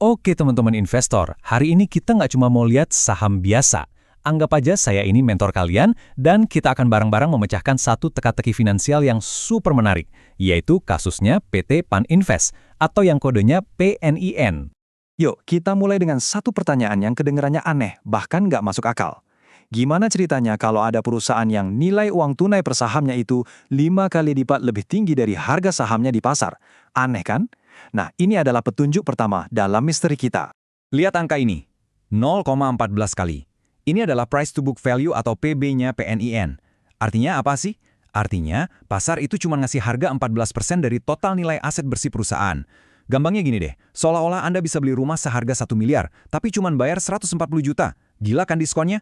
Oke teman-teman investor, hari ini kita nggak cuma mau lihat saham biasa. Anggap aja saya ini mentor kalian, dan kita akan bareng-bareng memecahkan satu teka-teki finansial yang super menarik, yaitu kasusnya PT Paninvest, atau yang kodenya PNIN. Yuk, kita mulai dengan satu pertanyaan yang kedengarannya aneh, bahkan nggak masuk akal. Gimana ceritanya kalau ada perusahaan yang nilai uang tunai per sahamnya itu 5 kali lipat lebih tinggi dari harga sahamnya di pasar? Aneh kan? Nah, ini adalah petunjuk pertama dalam misteri kita. Lihat angka ini, 0,14 kali. Ini adalah price to book value atau PB-nya PNIN. Artinya apa sih? Artinya, pasar itu cuma ngasih harga 14% dari total nilai aset bersih perusahaan. Gampangnya gini deh, seolah-olah Anda bisa beli rumah seharga 1 miliar, tapi cuma bayar 140 juta. Gila kan diskonnya?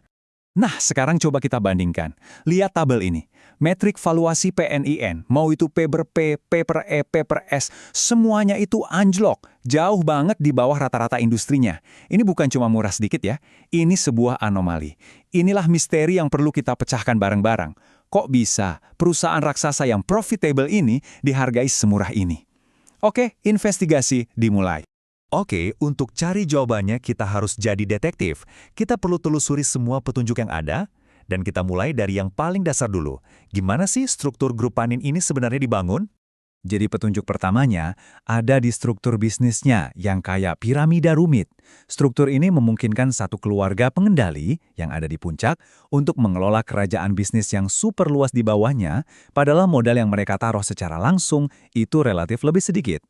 Nah, sekarang coba kita bandingkan. Lihat tabel ini. Metrik valuasi PNIN, mau itu P per P, P per E, P per S, semuanya itu anjlok. Jauh banget di bawah rata-rata industrinya. Ini bukan cuma murah sedikit ya. Ini sebuah anomali. Inilah misteri yang perlu kita pecahkan bareng-bareng. Kok bisa perusahaan raksasa yang profitable ini dihargai semurah ini? Oke, investigasi dimulai. Oke, untuk cari jawabannya kita harus jadi detektif. Kita perlu telusuri semua petunjuk yang ada, dan kita mulai dari yang paling dasar dulu. Gimana sih struktur grup Panin ini sebenarnya dibangun? Jadi petunjuk pertamanya ada di struktur bisnisnya yang kayak piramida rumit. Struktur ini memungkinkan satu keluarga pengendali yang ada di puncak untuk mengelola kerajaan bisnis yang super luas di bawahnya, padahal modal yang mereka taruh secara langsung itu relatif lebih sedikit.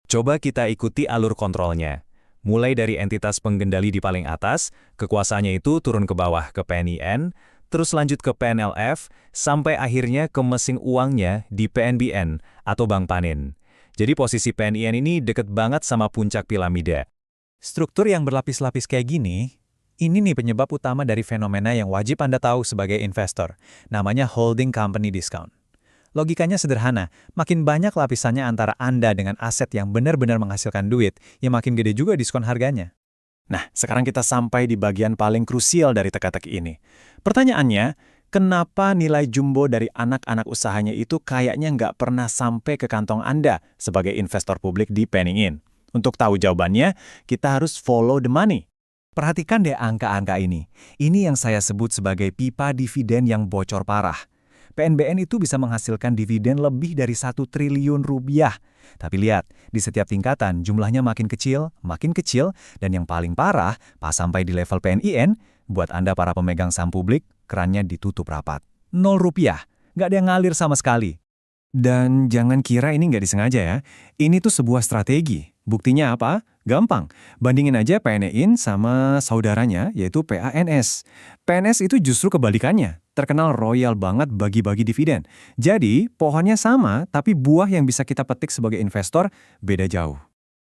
Coba kita ikuti alur kontrolnya. Mulai dari entitas pengendali di paling atas, kekuasaannya itu turun ke bawah ke PNIN, terus lanjut ke PNLF, sampai akhirnya ke mesin uangnya di PNBN atau Bank Panin. Jadi posisi PNIN ini deket banget sama puncak piramida. Struktur yang berlapis-lapis kayak gini, ini nih penyebab utama dari fenomena yang wajib Anda tahu sebagai investor, namanya holding company discount. Logikanya sederhana, makin banyak lapisannya antara Anda dengan aset yang benar-benar menghasilkan duit, ya makin gede juga diskon harganya. Nah, sekarang kita sampai di bagian paling krusial dari teka-teki ini. Pertanyaannya, kenapa nilai jumbo dari anak-anak usahanya itu kayaknya nggak pernah sampai ke kantong Anda sebagai investor publik di PNIN? Untuk tahu jawabannya, kita harus follow the money. Perhatikan deh angka-angka ini. Ini yang saya sebut sebagai pipa dividen yang bocor parah. PNBN itu bisa menghasilkan dividen lebih dari 1 triliun rupiah. Tapi lihat, di setiap tingkatan jumlahnya makin kecil, dan yang paling parah, pas sampai di level PNIN, buat Anda para pemegang saham publik, kerannya ditutup rapat. 0 rupiah, nggak ada yang ngalir sama sekali. Dan jangan kira ini nggak disengaja ya, ini tuh sebuah strategi. Buktinya apa? Gampang, bandingin aja PNIN sama saudaranya, yaitu PANS. PNS itu justru kebalikannya, terkenal royal banget bagi-bagi dividen. Jadi, pohonnya sama, tapi buah yang bisa kita petik sebagai investor beda jauh.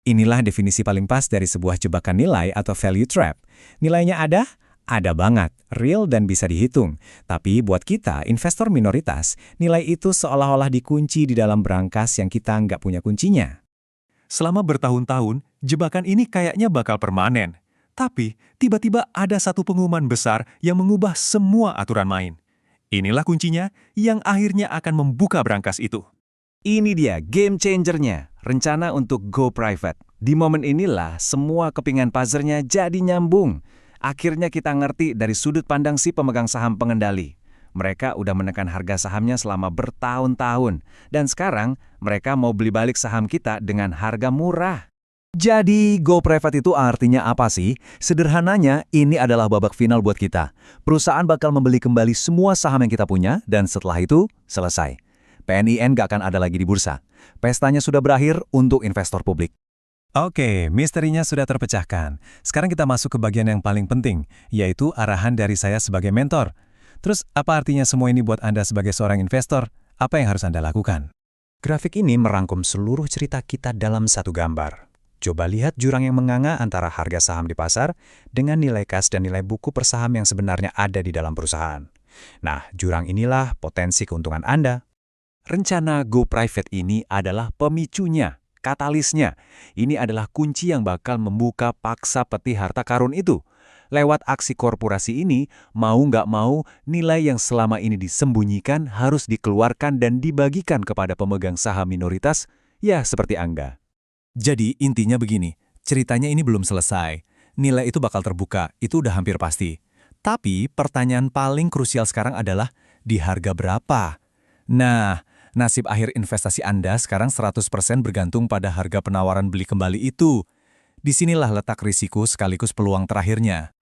Inilah definisi paling pas dari sebuah jebakan nilai atau value trap. Nilainya ada? Ada banget, real dan bisa dihitung. Tapi buat kita, investor minoritas, nilai itu seolah-olah dikunci di dalam brankas yang kita nggak punya kuncinya. Selama bertahun-tahun, jebakan ini kayaknya bakal permanen. Tapi, tiba-tiba ada satu pengumuman besar yang mengubah semua aturan main. Inilah kuncinya yang akhirnya akan membuka brankas itu. Ini dia game changernya, rencana untuk go private. Di momen inilah semua kepingan puzzle-nya jadi nyambung. Akhirnya kita ngerti dari sudut pandang si pemegang saham pengendali. Mereka udah menekan harga sahamnya selama bertahun-tahun. Dan sekarang mereka mau beli balik saham kita dengan harga murah. Jadi, go private itu artinya apa sih? Sederhananya, ini adalah babak final buat kita. Perusahaan bakal membeli kembali semua saham yang kita punya, dan setelah itu, selesai. PNIN gak akan ada lagi di bursa. Pestanya sudah berakhir untuk investor publik. Oke, misterinya sudah terpecahkan. Sekarang kita masuk ke bagian yang paling penting, yaitu arahan dari saya sebagai mentor. Terus, apa artinya semua ini buat Anda sebagai seorang investor? Apa yang harus Anda lakukan? Grafik ini merangkum seluruh cerita kita dalam satu gambar. Coba lihat jurang yang menganga antara harga saham di pasar dengan nilai kas dan nilai buku per saham yang sebenarnya ada di dalam perusahaan. Nah, jurang inilah potensi keuntungan Anda. Rencana go private ini adalah pemicunya, katalisnya. Ini adalah kunci yang bakal membuka paksa peti harta karun itu. Lewat aksi korporasi ini, mau nggak mau, nilai yang selama ini disembunyikan harus dikeluarkan dan dibagikan kepada pemegang saham minoritas, ya seperti Angga. Jadi intinya begini, ceritanya ini belum selesai. Nilai itu bakal terbuka, itu udah hampir pasti. Tapi pertanyaan paling krusial sekarang adalah di harga berapa? Nah, nasib akhir investasi Anda sekarang 100% bergantung pada harga penawaran beli kembali itu. Disinilah letak risiko sekaligus peluang terakhirnya.